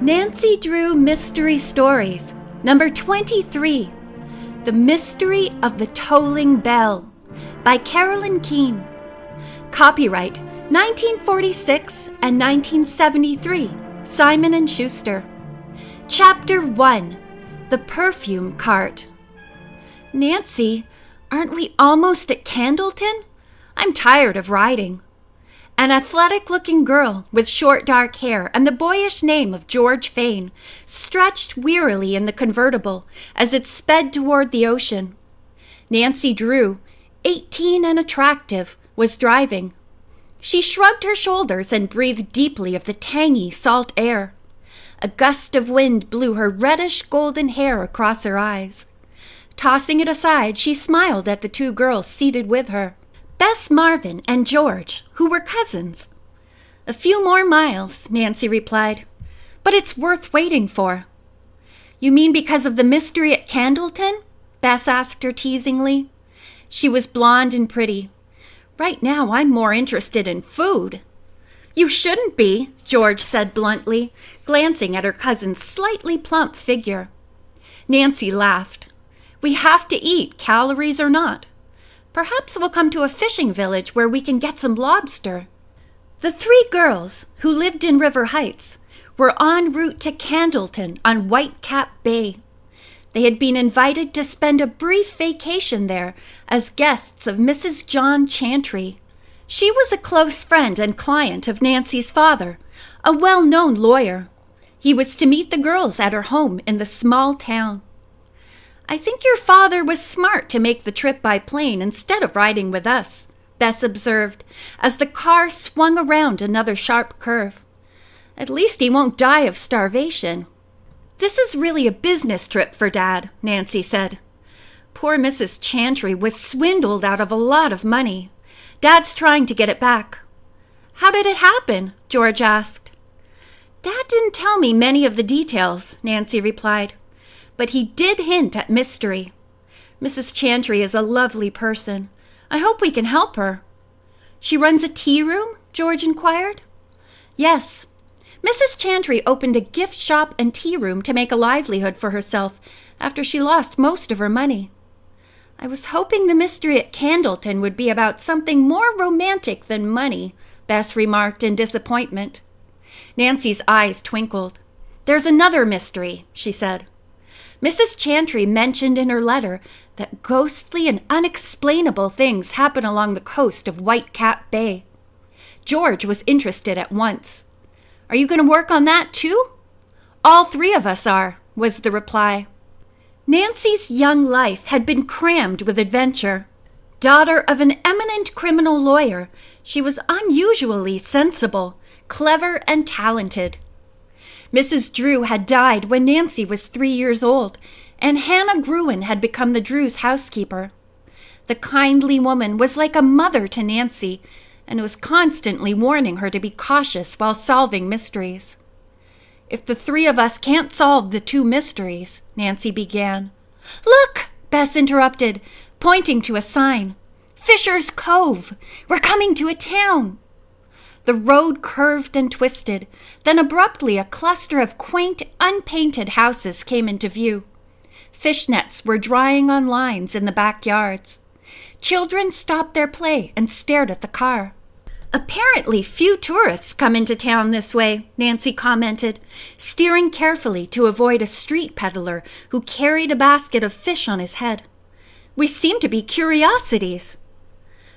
Nancy Drew Mystery Stories, number 23, The Mystery of the Tolling Bell, by Carolyn Keene. Copyright 1946 and 1973, Simon & Schuster. Chapter 1, The Perfume Cart. Nancy, aren't we almost at Candleton? I'm tired of riding. An athletic-looking girl with short dark hair and the boyish name of George Fane stretched wearily in the convertible as it sped toward the ocean. Nancy Drew, 18 and attractive, was driving. She shrugged her shoulders and breathed deeply of the tangy, salt air. A gust of wind blew her reddish-golden hair across her eyes. Tossing it aside, she smiled at the two girls seated with her. Bess Marvin and George, who were cousins. A few more miles, Nancy replied, but it's worth waiting for. You mean because of the mystery at Candleton? Bess asked her teasingly. She was blonde and pretty. Right now, I'm more interested in food. You shouldn't be, George said bluntly, glancing at her cousin's slightly plump figure. Nancy laughed. We have to eat, calories or not. Perhaps we'll come to a fishing village where we can get some lobster. The three girls, who lived in River Heights, were en route to Candleton on Whitecap Bay. They had been invited to spend a brief vacation there as guests of Mrs. John Chantrey. She was a close friend and client of Nancy's father, a well-known lawyer. He was to meet the girls at her home in the small town. I think your father was smart to make the trip by plane instead of riding with us, Bess observed, as the car swung around another sharp curve. At least he won't die of starvation. This is really a business trip for Dad, Nancy said. Poor Mrs. Chantrey was swindled out of a lot of money. Dad's trying to get it back. How did it happen? George asked. Dad didn't tell me many of the details, Nancy replied. But he did hint at mystery. Mrs. Chantrey is a lovely person. I hope we can help her. She runs a tea room? George inquired. Yes. Mrs. Chantrey opened a gift shop and tea room to make a livelihood for herself after she lost most of her money. I was hoping the mystery at Candleton would be about something more romantic than money, Bess remarked in disappointment. Nancy's eyes twinkled. There's another mystery, she said. Mrs. Chantrey mentioned in her letter that ghostly and unexplainable things happen along the coast of Whitecap Bay. George was interested at once. Are you going to work on that too? All three of us are, was the reply. Nancy's young life had been crammed with adventure. Daughter of an eminent criminal lawyer, she was unusually sensible, clever, and talented. Mrs. Drew had died when Nancy was 3 years old, and Hannah Gruen had become the Drews' housekeeper. The kindly woman was like a mother to Nancy, and was constantly warning her to be cautious while solving mysteries. If the three of us can't solve the two mysteries, Nancy began. Look, Bess interrupted, pointing to a sign. Fisher's Cove. We're coming to a town. The road curved and twisted. Then abruptly a cluster of quaint, unpainted houses came into view. Fishnets were drying on lines in the backyards. Children stopped their play and stared at the car. Apparently few tourists come into town this way, Nancy commented, steering carefully to avoid a street peddler who carried a basket of fish on his head. We seem to be curiosities.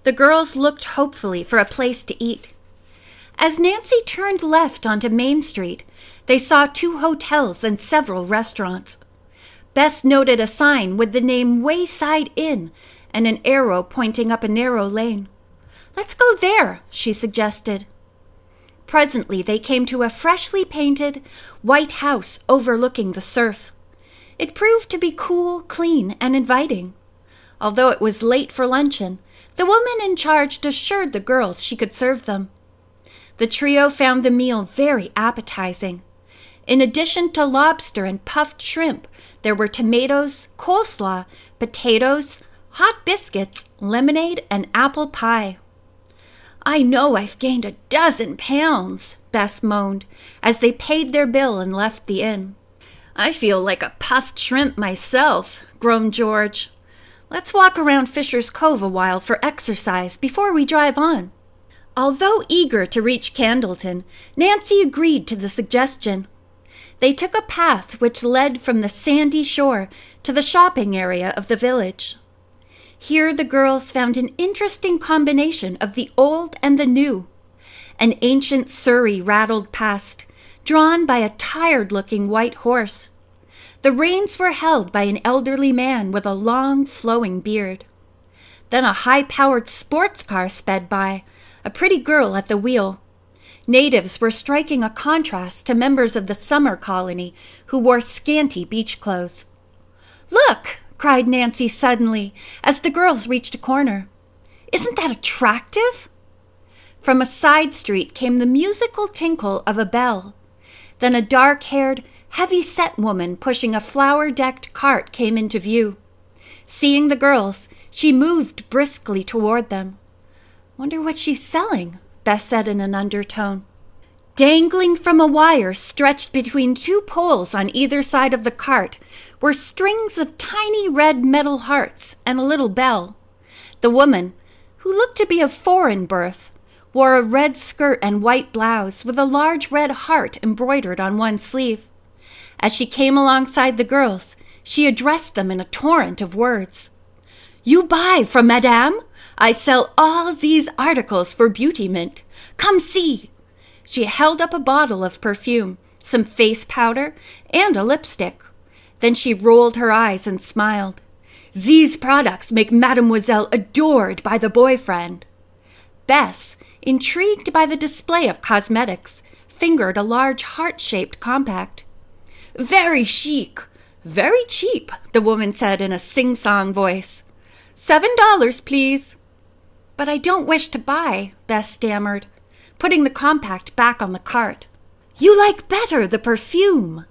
The girls looked hopefully for a place to eat. As Nancy turned left onto Main Street, they saw 2 hotels and several restaurants. Bess noted a sign with the name Wayside Inn and an arrow pointing up a narrow lane. Let's go there, she suggested. Presently they came to a freshly painted, white house overlooking the surf. It proved to be cool, clean, and inviting. Although it was late for luncheon, the woman in charge assured the girls she could serve them. The trio found the meal very appetizing. In addition to lobster and puffed shrimp, there were tomatoes, coleslaw, potatoes, hot biscuits, lemonade, and apple pie. I know I've gained 12 pounds, Bess moaned, as they paid their bill and left the inn. "I feel like a puffed shrimp myself," groaned George. "Let's walk around Fisher's Cove a while for exercise before we drive on." Although eager to reach Candleton, Nancy agreed to the suggestion. They took a path which led from the sandy shore to the shopping area of the village. Here the girls found an interesting combination of the old and the new. An ancient surrey rattled past, drawn by a tired-looking white horse. The reins were held by an elderly man with a long, flowing beard. Then a high-powered sports car sped by, a pretty girl at the wheel. Natives were striking a contrast to members of the summer colony who wore scanty beach clothes. "Look!" cried Nancy suddenly as the girls reached a corner. "Isn't that attractive?" From a side street came the musical tinkle of a bell. Then a dark-haired, heavy-set woman pushing a flower-decked cart came into view. Seeing the girls, she moved briskly toward them. "Wonder what she's selling," Bess said in an undertone. Dangling from a wire stretched between two poles on either side of the cart were strings of tiny red metal hearts and a little bell. The woman, who looked to be of foreign birth, wore a red skirt and white blouse with a large red heart embroidered on one sleeve. As she came alongside the girls, she addressed them in a torrent of words. "You buy from Madame? I sell all these articles for beautiment. Come see." She held up a bottle of perfume, some face powder, and a lipstick. Then she rolled her eyes and smiled. "These products make Mademoiselle adored by the boyfriend." Bess, intrigued by the display of cosmetics, fingered a large heart-shaped compact. "Very chic, very cheap," the woman said in a sing-song voice. $7, please." "But I don't wish to buy," Bess stammered, putting the compact back on the cart. "You like better the perfume."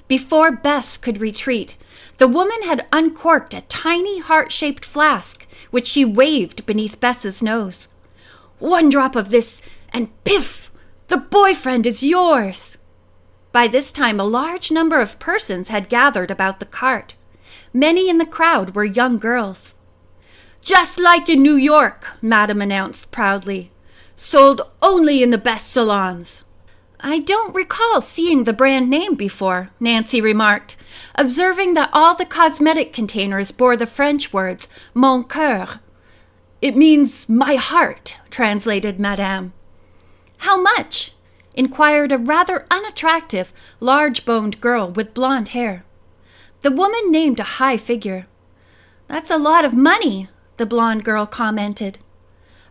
Before Bess could retreat, the woman had uncorked a tiny heart-shaped flask, which she waved beneath Bess's nose. "1 drop of this, and piff! The boyfriend is yours." By this time, a large number of persons had gathered about the cart. Many in the crowd were young girls. "Just like in New York," Madame announced proudly. "Sold only in the best salons." "I don't recall seeing the brand name before," Nancy remarked, observing that all the cosmetic containers bore the French words "Mon cœur." "It means my heart," translated Madame. "How much?" inquired a rather unattractive, large-boned girl with blonde hair. The woman named a high figure. "That's a lot of money," the blonde girl commented.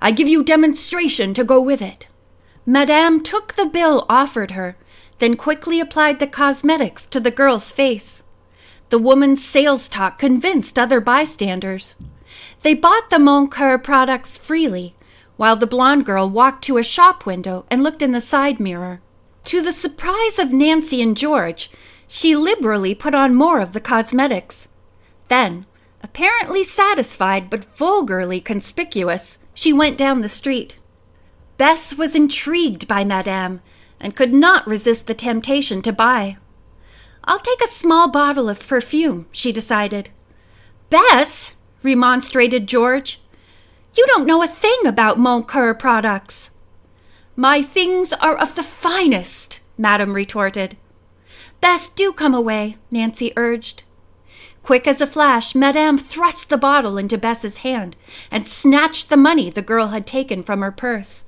"I give you demonstration to go with it." Madame took the bill offered her, then quickly applied the cosmetics to the girl's face. The woman's sales talk convinced other bystanders. They bought the Mon Cœur products freely, while the blonde girl walked to a shop window and looked in the side mirror. To the surprise of Nancy and George, she liberally put on more of the cosmetics. Then, apparently satisfied but vulgarly conspicuous, she went down the street. Bess was intrigued by Madame and could not resist the temptation to buy. "I'll take a small bottle of perfume," she decided. "Bess," remonstrated George, "you don't know a thing about Mon Cœur products." "My things are of the finest," Madame retorted. "Bess, do come away," Nancy urged. Quick as a flash, Madame thrust the bottle into Bess's hand and snatched the money the girl had taken from her purse.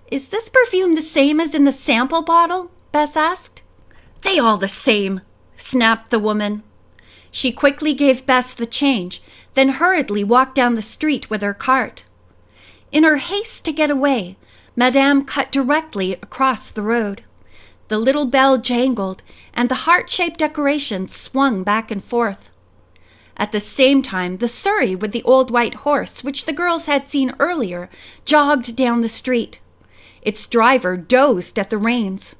"Is this perfume the same as in the sample bottle?" Bess asked. "They all the same," snapped the woman. She quickly gave Bess the change, then hurriedly walked down the street with her cart. In her haste to get away, Madame cut directly across the road. The little bell jangled, and the heart-shaped decorations swung back and forth. At the same time, the surrey with the old white horse, which the girls had seen earlier, jogged down the street. Its driver dozed at the reins.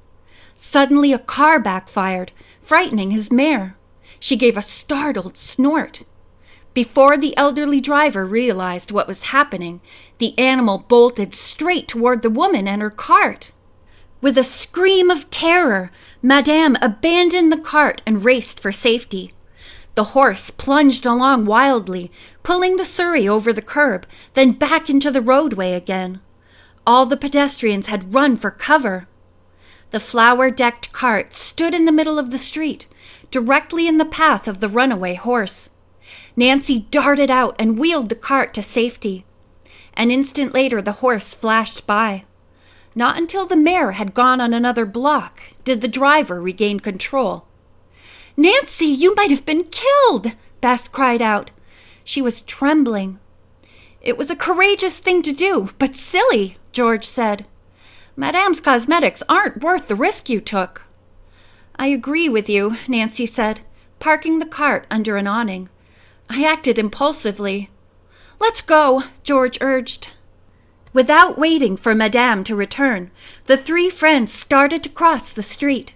Suddenly a car backfired, frightening his mare. She gave a startled snort. Before the elderly driver realized what was happening, the animal bolted straight toward the woman and her cart. With a scream of terror, Madame abandoned the cart and raced for safety. The horse plunged along wildly, pulling the surrey over the curb, then back into the roadway again. All the pedestrians had run for cover. The flower-decked cart stood in the middle of the street, directly in the path of the runaway horse. Nancy darted out and wheeled the cart to safety. An instant later, the horse flashed by. Not until the mare had gone on another block did the driver regain control. "Nancy, you might have been killed!" Bess cried out. She was trembling. "It was a courageous thing to do, but silly," George said. "Madame's cosmetics aren't worth the risk you took." "I agree with you," Nancy said, parking the cart under an awning. "I acted impulsively." "Let's go," George urged. Without waiting for Madame to return, the three friends started to cross the street.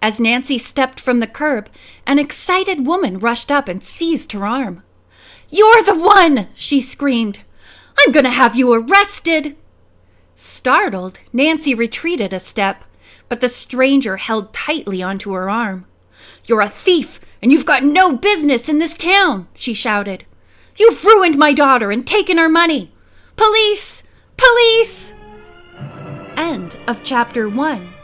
As Nancy stepped from the curb, an excited woman rushed up and seized her arm. "You're the one!" she screamed. "I'm going to have you arrested!" Startled, Nancy retreated a step, but the stranger held tightly onto her arm. "You're a thief, and you've got no business in this town!" she shouted. "You've ruined my daughter and taken her money! Police! Police!" End of chapter 1.